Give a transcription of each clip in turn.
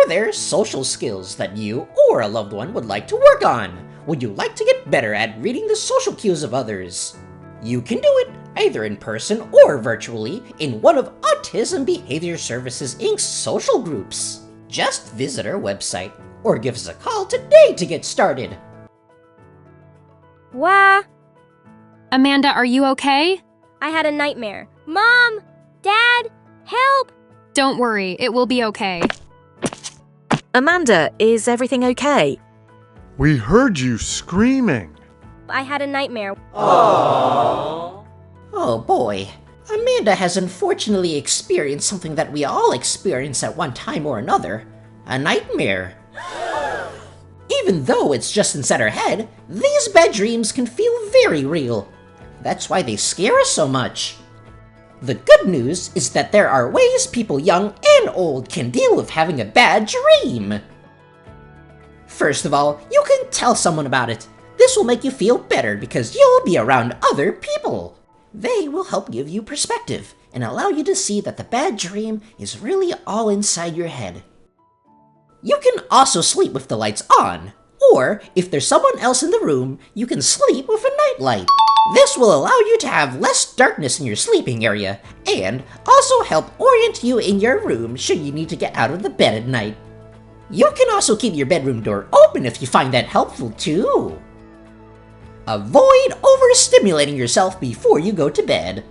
there social skills that you or a loved one would like to work on? Would you like to get better at reading the social cues of others? You can do it either in person or virtually in one of Autism Behavior Services Inc.'s social groups. Just visit our website or give us a call today to get started. Wah! Amanda, are you okay? I had a nightmare. Mom! Dad! Help! Don't worry, it will be okay. Amanda, is everything okay? We heard you screaming. I had a nightmare. Oh boy. Amanda has unfortunately experienced something that we all experience at one time or another. A nightmare. Even though it's just inside our head, these bad dreams can feel very real. That's why they scare us so much. The good news is that there are ways people young and old can deal with having a bad dream. First of all, you can tell someone about it. This will make you feel better because you'll be around other people. They will help give you perspective and allow you to see that the bad dream is really all inside your head. You can also sleep with the lights on, or if there's someone else in the room, you can sleep with a nightlight. This will allow you to have less darkness in your sleeping area and also help orient you in your room should you need to get out of the bed at night. You can also keep your bedroom door open if you find that helpful too. Avoid overstimulating yourself before you go to bed.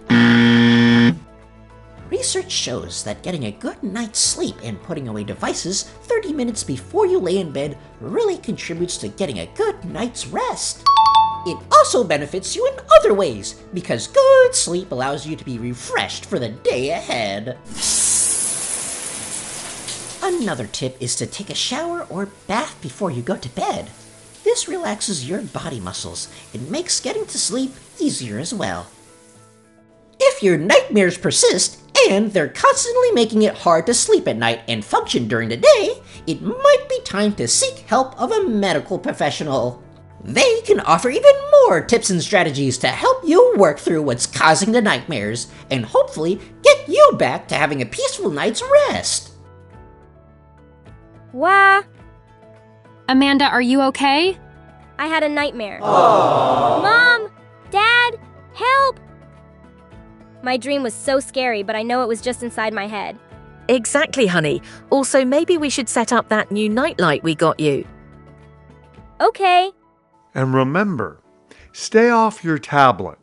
Research shows that getting a good night's sleep and putting away devices 30 minutes before you lay in bed really contributes to getting a good night's rest. It also benefits you in other ways because good sleep allows you to be refreshed for the day ahead. Another tip is to take a shower or bath before you go to bed. This relaxes your body muscles and makes getting to sleep easier as well. If your nightmares persist and they're constantly making it hard to sleep at night and function during the day, it might be time to seek help of a medical professional. They can offer even more tips and strategies to help you work through what's causing the nightmares and hopefully get you back to having a peaceful night's rest. Wah! Amanda, are you okay? I had a nightmare. Mom! Dad! Help! My dream was so scary, but I know it was just inside my head. Exactly, honey. Also, maybe we should set up that new nightlight we got you. Okay. And remember, stay off your tablet.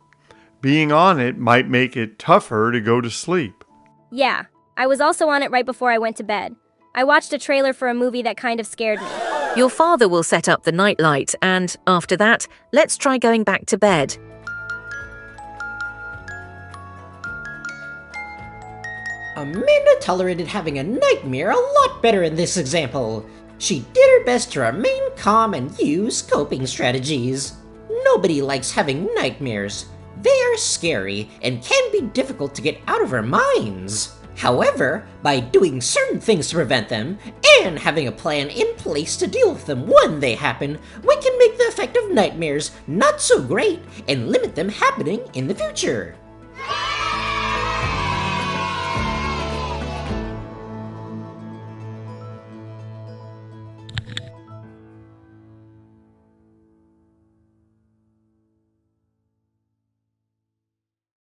Being on it might make it tougher to go to sleep. Yeah, I was also on it right before I went to bed. I watched a trailer for a movie that kind of scared me. Your father will set up the nightlight, and after that, let's try going back to bed. Amanda tolerated having a nightmare a lot better in this example. She did her best to remain calm and use coping strategies. Nobody likes having nightmares. They are scary and can be difficult to get out of our minds. However, by doing certain things to prevent them and having a plan in place to deal with them when they happen, we can make the effect of nightmares not so great and limit them happening in the future.